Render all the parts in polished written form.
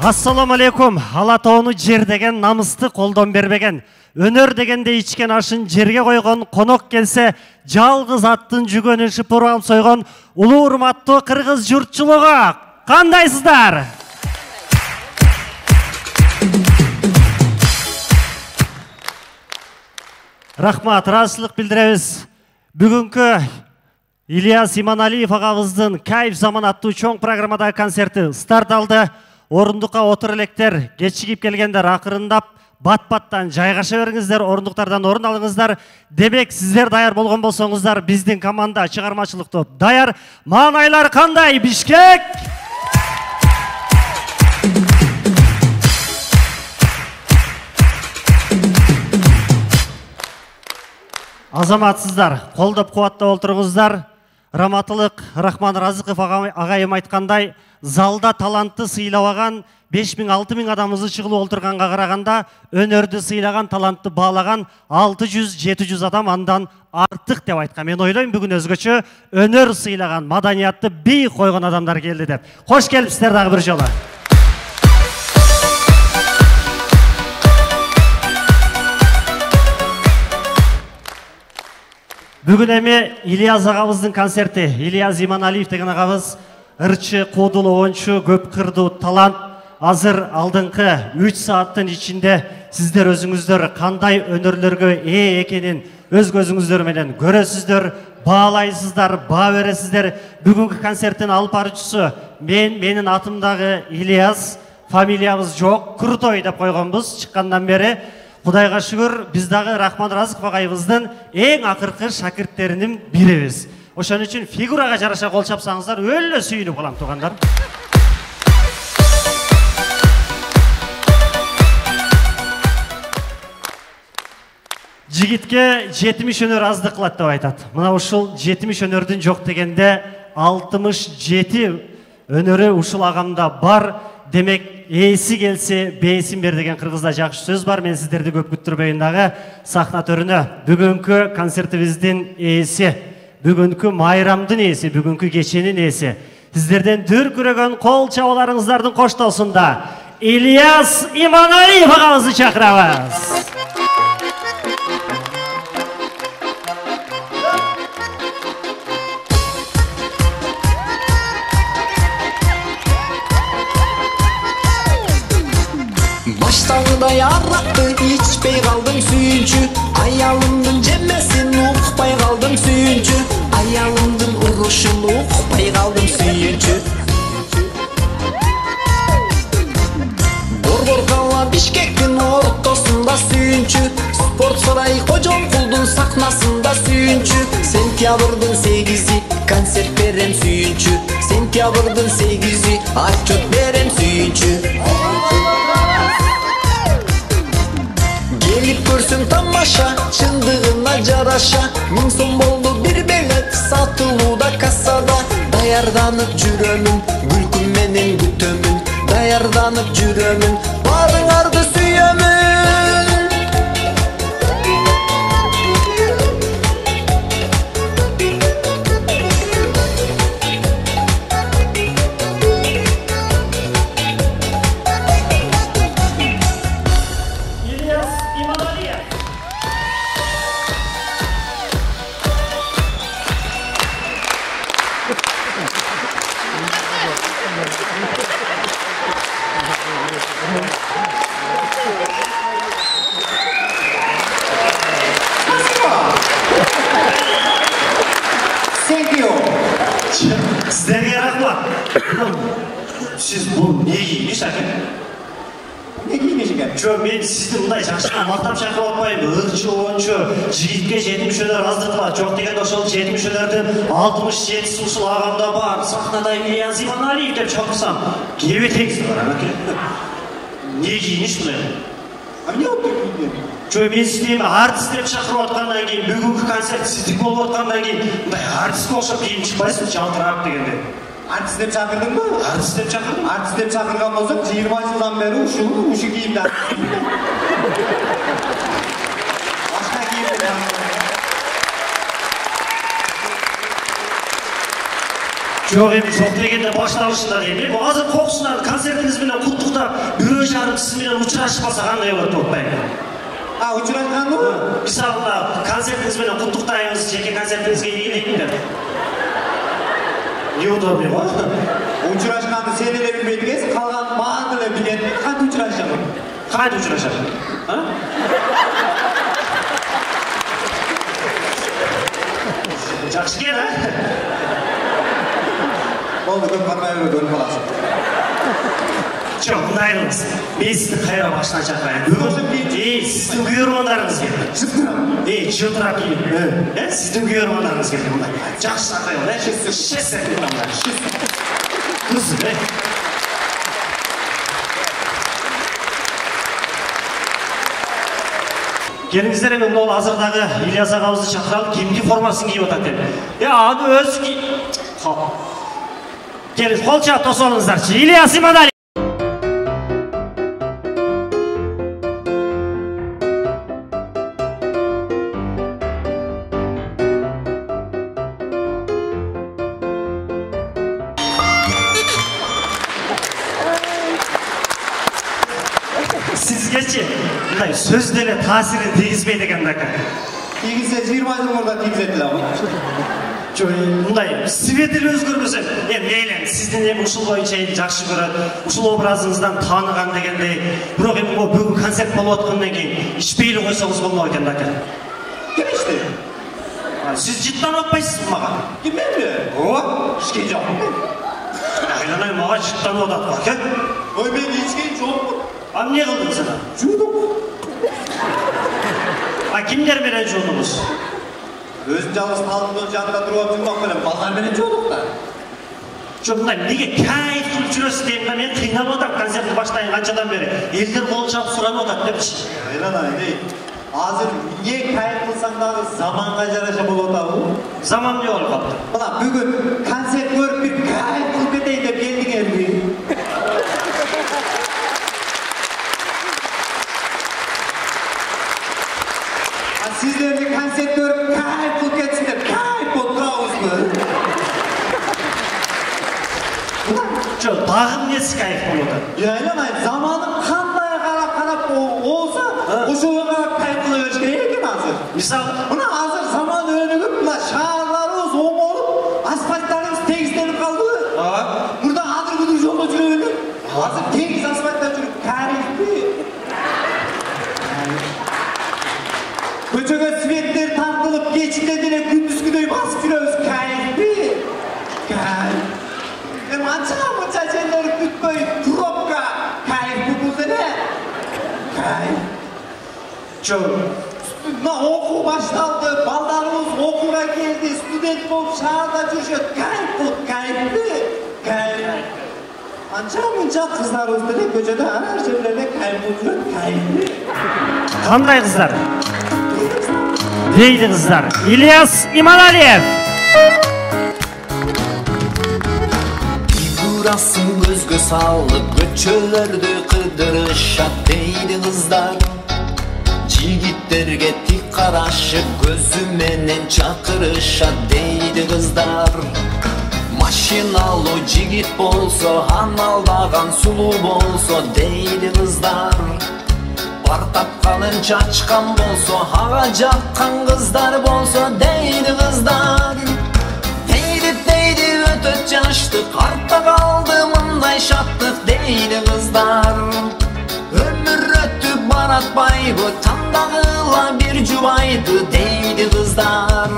Ассаламу алейкум. Ала тоону жер деген намысты колдон бербеген. Өнөр дегенде ичкен ашын жерге койгон, конок келсе жалгыз аттын жүгөнүн шыпырып алып сойгон улуу урматтуу кыргыз журтчулугу кандайсыздар? Рахмат, ыраазычылык билдиребиз. Бүгүнкү Ильяс Иманалиев агабыздын Кайф заман аттуу чоң программадагы концерти старт алды. Орундукка отур электер, кечигип келгендер акырындап бат-баттан жайгаша бериңиздер, орундуктардан орун алыңыздар. Демек, сиздер даяр болгон болсоңуздар, биздин команда чыгармачылыкта даяр. Маанайлар кандай, Бишкек? Азаматсыздар, колдоп кубаттап олтуруңуздар. Раматылык Рахман Разыков агайым айткандай, залда талантты сыйлабаган 5000-6000 адамыбызды чыгылып олтурганга караганда, өнөрдү сыйлаган, талантты баалаган 600-700 адам андан артык деп айткан. Мен ойлойм, бүгүн өзгөчө өнөр сыйлаган, маданиятты бийик койгон адамдар келди деп. Кош келипсиздер дагы бир жолу. Бүгүн эми Ильяс агабыздын концерти. Ильяс Иманалиев деген агабыз ырчы, куудулуу оюнчу, көп кырдуу талант. Азыр алдыңкы 3 сааттын ичинде сиздер өзүңүздөр кандай өнөрлөргө ээ экенин өз көзүңүздөр менен көрөсүздөр, баалайсыздар, баа бересиздер. Бүгүнкү концерттин алып баруучусу менин атымдагы Ильяс, фамилиябыз жок, Крутой деп койгонбуз чыккандан бери. Кудайга шүгүр, биз дагы Рахман Разыков агайыбыздын эң акыркы шакирттеринин бирибиз. Ошон үчүн фигурага жараша кол чапсаңыздар, өлө сүйүнүп калам туугандар. Жигитке 70 өнөр аздык кылат деп айтат. Мына ушул 70 өнөрдүн жок дегенде 67 өнөрү ушул агамда бар. Демек, ээси келсе бээсин бер деген кыргызда жакшы сөз бар. Мен сиздерди көп күттүрбөйүн дагы. Сахна төрүнө бүгүнкү концертибиздин ээси, бүгүнкү майрамдын ээси, бүгүнкү кеченин ээси. Сиздерден дүркүрөгөн кол чабууларыңыздардын коштоосунда Ильяс Иманалиев агабызды чакырабыз. Баштагыдай аракты ичпей калдым сүйүнчү, аялымдын жемесин укпай калдым сүйүнчү, аялымдын урушун укпай калдым сүйүнчү. Борбор кала Бишкектин ортосунда сүйүнчү, спорт сарай Кожомкулдун сахнасында сүйүнчү, сентябрдын 8-и концерт берем сүйүнчү, сентябрдын 8-и отчет берем сүйүнчү. Келип көрсүң тамаша, чындыгына жараша, 1000 сом болду бир билет сатылууда кассада. Даярданып жүрөмүн, күлкүм менен күтөмүн, даярданып жүрөмүн, барыңарды сүйөмүн. Сіздерге рахмат. Сіз бұл не кийmiş әкем? Не кийmiş екен? Жо, мен сізді мындай жақшыға мақтап шақырып отпайым. Ырчы, оюнчу, жигитке 70 өнөр аздыртыла. Жоқ деген ошол 70 өнөрдүн 67 ушул агамда бар. Сахнада Ильяс Иманалиев деп чакырсам, кебе теңсиз бар әке. Не кийmiş бұл? Эмне болуп кетти? Жо, мен сиздин артист деп чакырып аткандан кийин, бүгүнкү концерт сиздик болуп аткандан кийин, мындай артист болуп кийинип чыкпайсызбы, жалтырап дегенде. Артист деп чакырдыңбы? Артист деп чакырдым. Артист деп чакырган болсок, 20 жылдан бери ушу кийимде. Башка кийимде. Жоқ эми жоқ дегенде башталышында дейм. Азыр кокусунан концертиңиз менен куттуктап, бирөө жарым сиз менен учурашпаса кандай болот деп атпайбы? Учурашканбы? Мисалы концертиңиз менен куттуктайбыз, жеке концертиңизге ийгилейт деп. Неудобный го? Учурашканды сен эле билбейт экенсиң, калган баары эле билет. Кантип учурашасың? Кантип учурашасың? Жакшы экен, Болду, көп катмай өлүп каласың. Жоқ, мындай кылыңыз. Мен сізді қайра башынан шақырайын. Сіздің көрермандарыңыз келді. Жылтырап киіп. Сіздің көрермандарыңыз келді мындай. Жақсы шақырайын, Кыз, келіңіздер емен бұл азырдағы Ильяс ағамызды шақыралып, кимди формасын киіп отады деп. Аны өз келіңіз, қол чап тосолыңыздаршы. Ильяс Иманалиев. Sizgeçi, bunday sözdele tasirin tegizbeydi ekan daka. Tegizse 20 yıl orada tegizetiler ama. Bunday svetili özgürmese, meylen sizdin hem uşul boyunca жақшы көрөт, ушул образыңыздан таныган дегендей, бирок эми бүгүн концерт болуп аткандан кийин ичпейли койсоңуз болмок экен дaka. Ким ичти? Сиз жыттанып атпайсызбы мага? Кимменби? Ичкен жок. Айланай мага жыттанып атат бак, Ой, мен ичкен жокмун. Эмне кылдың сен? Жудум. Кимдер менен жудуңуз? Өзүм жалгыз талдын жанында туруп жүрмөк менен балдар менен жудук да. Жок, мындай эмнеге кайф кылып жүрөсүз дейм да, мен кыйналып атам концертти баштайын канчадан бери. Элдер кол чалып сурап атат депчи. Айланай, азыр эмне кайф кылсаң дагы заманга жараша болуп атабы? Заман эмне болуп калды? Мына бүгүн концерт көрүп бир кайф кылып кетейин деп келдиңерби? Sizlerle konser görüp kayıp kılıp geçsin de kayıp oturağızdı. Жоқ, дагы эмнеси кайф болуп атат? Айланай, заманın кандай карап olsa ошого карап кайыp кыла бериш керек экен азыр. Мисалы, Мына азыр заман өнүгүп, мына шаарларыбыз оңолуп, асфальттарыбыз тегизденип калды. Мурда адыр-гудур жолдо жүрө бердик. Азыр тегиз асфальтта жүрүп кайыппы. Көчөгө светтер тартылып, кечинде деле күндүзгүдөй басып жүрөбүз. Кайфпи? Кайф. Анча жерлер күтпөй, пробка. Кайфпи бул деле? Кайф. Жок. Мына окуу башталды, балдарыбыз окууга келди, студент болуп шаарда жүрүшөт. Кайф бул, кайфпи? Кайф. Анча-мынча кыздарыбыз деле көчөдө ар жерлерде кайф болуп жүрөт. Кайфпи? Кандай кыздар? Deydi kızlar. İlyas İmaналиев. Figurasın gözgö salып, көчөлөрдү кыдырышат deydi kızlar. Жигиттерге тик карашып, көзү менен чакырышат deydi kızlar. Машиналуу жигит болсо, аналдаган сулуу болсо deydi kızlar. Бар тапканын чачкан болсо, ага жаккан кыздар болсо дейди кыздар. Дейди өтөт жаштык, артта калды мындай шаттык дейди кыздар. Өмүр өтүп баратпайбы, тандагыла бир жубайды дейди кыздар.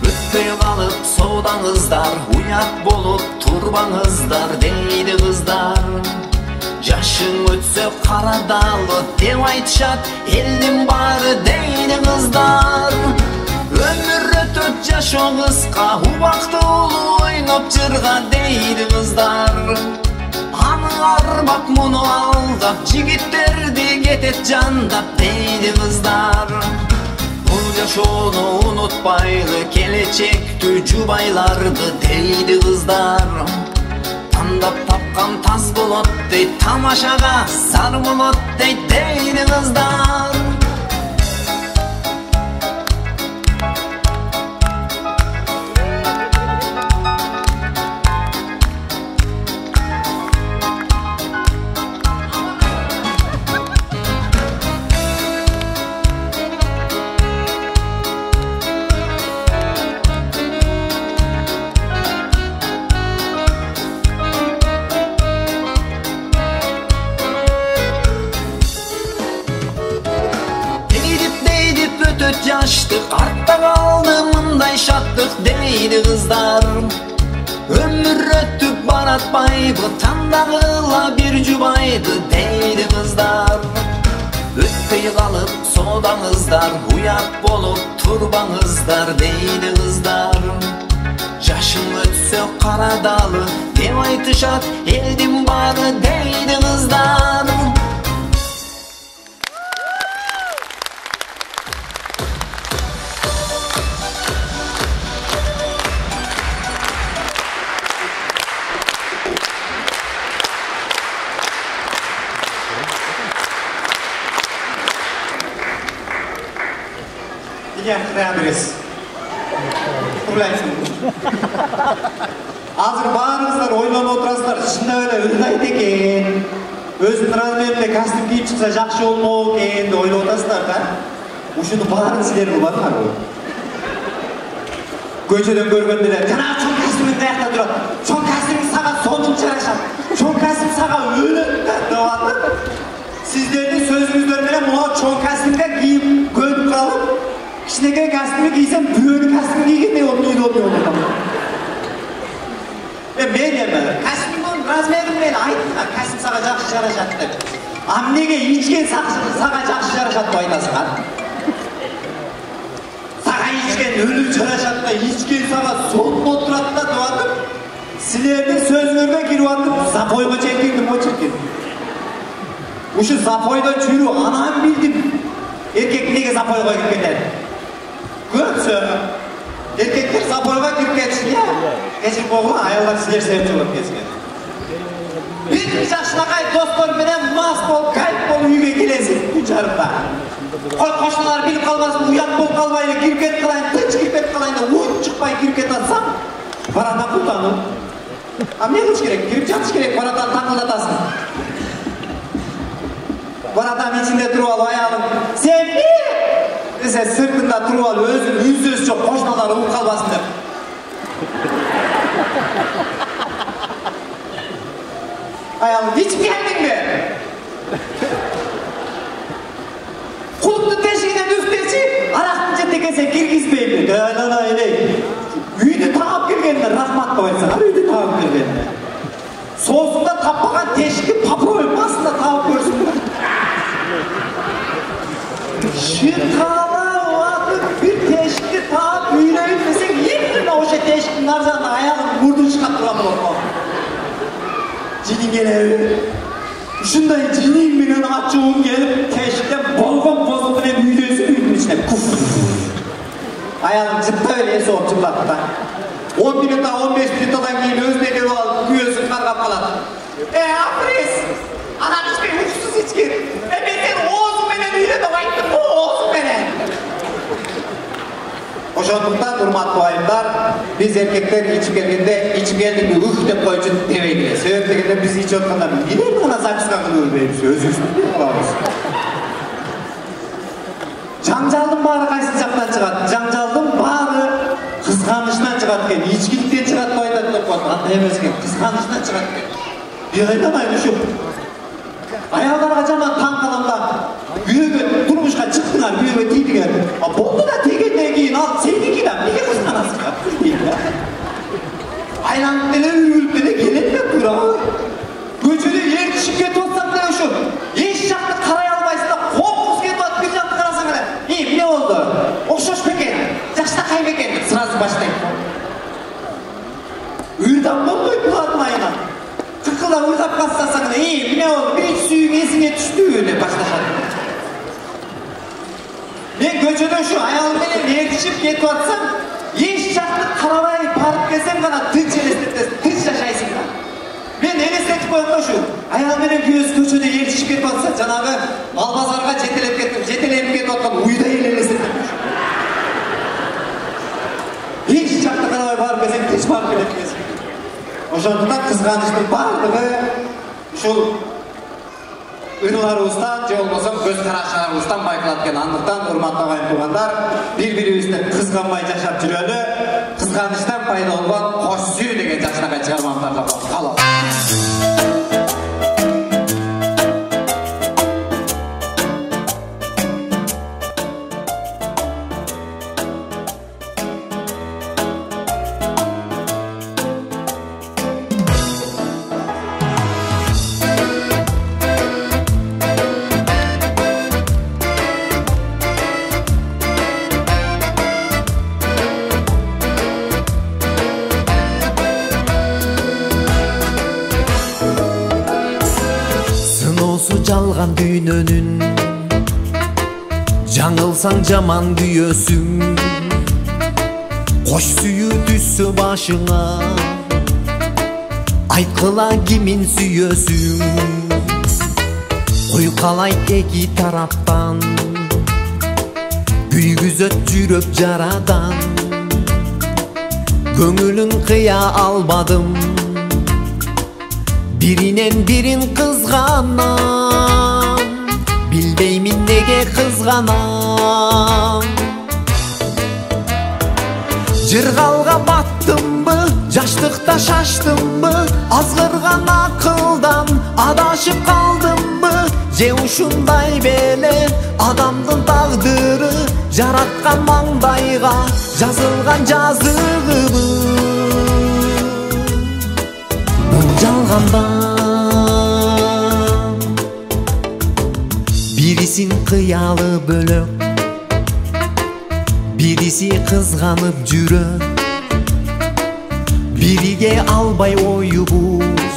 Өтпөй калып соодаңыздар, уят болуп турбаңыздар дейди кыздар. Жашың өтсө карадалы деп айтышат, элдин баары дейди кыздар. Өмүр өтөт жашоо кыска, убактылуу ойноп жырга дейди кыздар. Аны арбап муну алдап, жигиттерди кетет жандап дейди кыздар. Бул жашоону унутпайлы, келечектүү жубайларды дейди кыздар. Тандап тапкан таз болот дейт, тамашага сар болот дейт дейди кыздар. 4 yaştık, artta kaldı mınday şattık deydi kızlar. Ömür öttük baratmaydı, tandağıyla bir cübaydı deydi kızlar. Ötpey kalıp soğudanızlar, uyap bolup turbanızlar deydi kızlar. Yaşım ötse kara dalı, dev aytışat eldim bağlı deydi kızlar. Diyen kıramadırız. Kurulaysın. Hazır bağırızlar, oynanıp oturasızlar. Şunda öyle ırgaydı eken. Özünün razmerinde kastım giyip çıksa жақшы olmao eken de oynanıp oturasızlar da. Uşunu bağırın siler bu bakar o. Köşeden görgöndere, "Jana çoң kastımın kayakta durat. Çoң kastımın sağa sonun çaraşat. Çoң kastım sağa ölen de atıp. Sizlerin sözünüzler bilen muha çoң kastımda giyip gönüp kalıp kişineke kastımı giysem büyönü kastımı giygen de olmuyor ben yeme kastımın razmerim ben aytım kastım sağa жақшы жарашат деп амнеге içken sağa жақшы жарашат деп айтасың sağa içken ölür жарашат да içken sağa sonun oturat da деп атып силердин сөзүңөргө кирип атып запойго чекиңдир го чекин ушу запойдо жүрүү анан билдим эркек неге запойго кирип кетет көпсі еркектер запойға кіріп кетсін иә кешіріп қойғын аялдар сіздер себепші болып кетсін бір жашынақай достарменен мас болып кайф болып үйге келесің түн жарымда қошқалар біліп қалмасын ұят болып қалмайды кіріп кетіп қалайын тыныш кіріп кетіп қалайын да от шықпай кіріп кетіп жатсам барадан құлтану а не қылыш керек кіріп жатыш керек барадан таңылдатасың барадан içinde тұрып алып аяғын сен не десе сыртында тұрып алып өзін үнсіз жоқ қошналар ұлып қалбасын деп аяғын içip келдің бе құлыптың тешігінен үстеші арақтың жетекесен кіргізбеймін үйді тағып келгенде рахмат деп айтсаң үйді тағып келгенде соғысында таппаған тешікті попробуй басында тағып көрсін шырқалау атып бір тешікті тағып үйрейін десең ертең осы тешіктің ар жағында аяғын мұрдың шығап тұрған болады жинің келеді ұшындай жинің менен ачуым келіп тешіктен болған бозылдырен үйдесін үйдің ішіне күф аяғын жыптап еле есі оп жыплады да 10 минутта 15 минуттан кейін өзіне келіп алып күйесін қарғап қалады апрес анан ішпей ұйқысыз ішкен мен сен оозуменен үйретіп айттым ғой оозуменен ошондуктан урматтуу айымдар биз эркектер ичип келгенде ичип келдик ух деп койчу дебейли себеп дегенде биз ичип атканда эмне мына записка кылып жүрбөйбүз өзүбүз кылабыз жаңжалдын баары кайсы жактан чыгат жаңжалдын баары кызганычтан чыгат экен ичкиликтен чыгат деп айтат деп коет андай эмес экен кызганычтан чыгат экен мен айтамайын ушу аялдарга жаман таң калам да күйөөгө турмушка чыктыңар күйөөгө тийдиңер болду да тийгенден кийин ал сеники да эмнеге кызганасыңар айланып деле үйүлүп деле келет да тура көчөдө ертишип кетип атсаң деле ушу эч жакты карай албайсың да кокус кетип атып бир жакты карасаң эле эмне болду окшош бекен жакшынакай бекен деп сразу баштайт уйдан болбойт булардын айынан кыкылдап уйдап калсасаң эмне болду биринчи сүйүң эсиңе түштүбү деп башташат мен көчөдө ушу аялым менен ертишип кетип атсам эч жакты карабай барып келсем гана тынч элестетесиң тынч жашайсың да мен элестетип коем да ушу аял менен күйөөсү көчөдө ертишип кетип атса жанагы мал базарга жетеленип кетип аткан уйдай эле элестетем эч жакты карабай барып келсең тынч барып келет экенсиң ошондуктан кызганычтын баардыгы ушул ырларыбыздан же болбосо көз караштарыбыздан байкалат экен андыктан урматтуу агайын туугандар бири бирибизди кызганбай жашап жүрөлү кызганычтан пайда болгон кош сүйүү деген жакшынакай чыгарманы тартып калалы болған дүйнөнүн жаңылсаң жаман күйөсүң кош сүйүү түссө башыңа айткыла кимин сүйөсүң уйкалайт эки тараптан күйгүзөт жүрөк жарадан көңүлүн кыя албадым биринен бирин кызганам билбеймин неге кызганам жыргалга баттымбы жаштыкта шаштымбы азгырган акылдан адашып калдымбы же ушундай беле адамдын тагдыры жараткан маңдайга жазылган жазыгыбы бул жалгандан бирисин кыялы бөлөк бириси кызганып жүрөт бириге албай оюбуз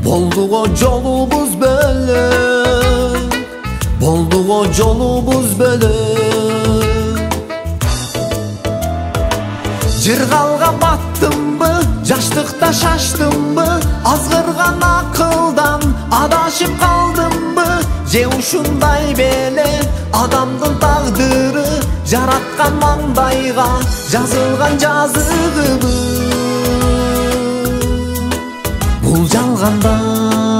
болдуго жолубуз бөлөк болдуго жолубуз бөлөк жыргалга баттымбы жаштыкта шаштымбы азгырган акылдан адашып калдымбы же ушундай беле адамдын тагдыры жараткан маңдайга жазылган жазыгыбы бул жалгандан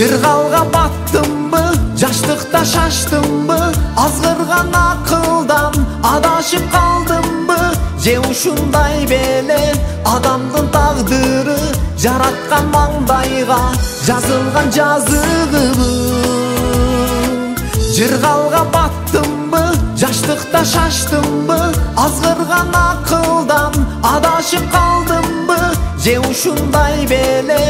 жыргалга баттымбы жаштыкта шаштымбы азгырган акылдан адашып калдымбы же ушундай беле адамдын тагдыры жараткан маңдайга жазылган жазыгыбы жыргалга баттымбы жаштыкта шаштымбы азгырган акылдан адашып калдымбы же ушундай беле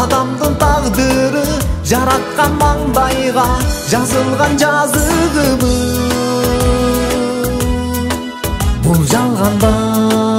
адамдын тагдыры жараткан маңдайга жазылган жазыгыбы бул жалгандан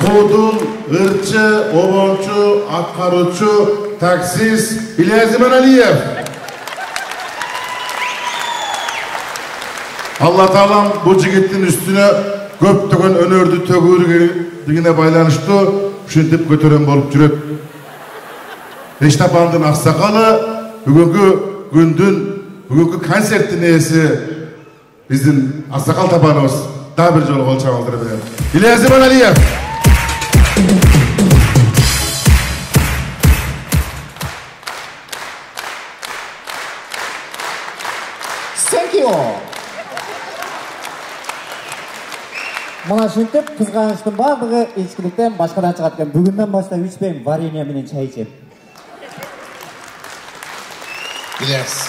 Kodul, ırkçı, obonçu, atkaruçu, taksis İlyas İmanaliyev. Allah Taalam bu jigittin üstüne köptөгөн önördü tөгүүrүгүнө байланыштуу ушинтип көтөрөн болуp жүрөт. Рештапандын аксакалы бүгүнкү күндүн бүгүнкү концерттин ээси биздин аксакал табаныбыз дагы бир жолу кол чабуулдура берет. İlyas İmanaliyev. Thank you. Мына шынтып кызганычтын бардыгы эчкиликтен башкадан чыгат экен. Бүгүндөн баштап ичпейм, варенье менен чай ичем. İlyas.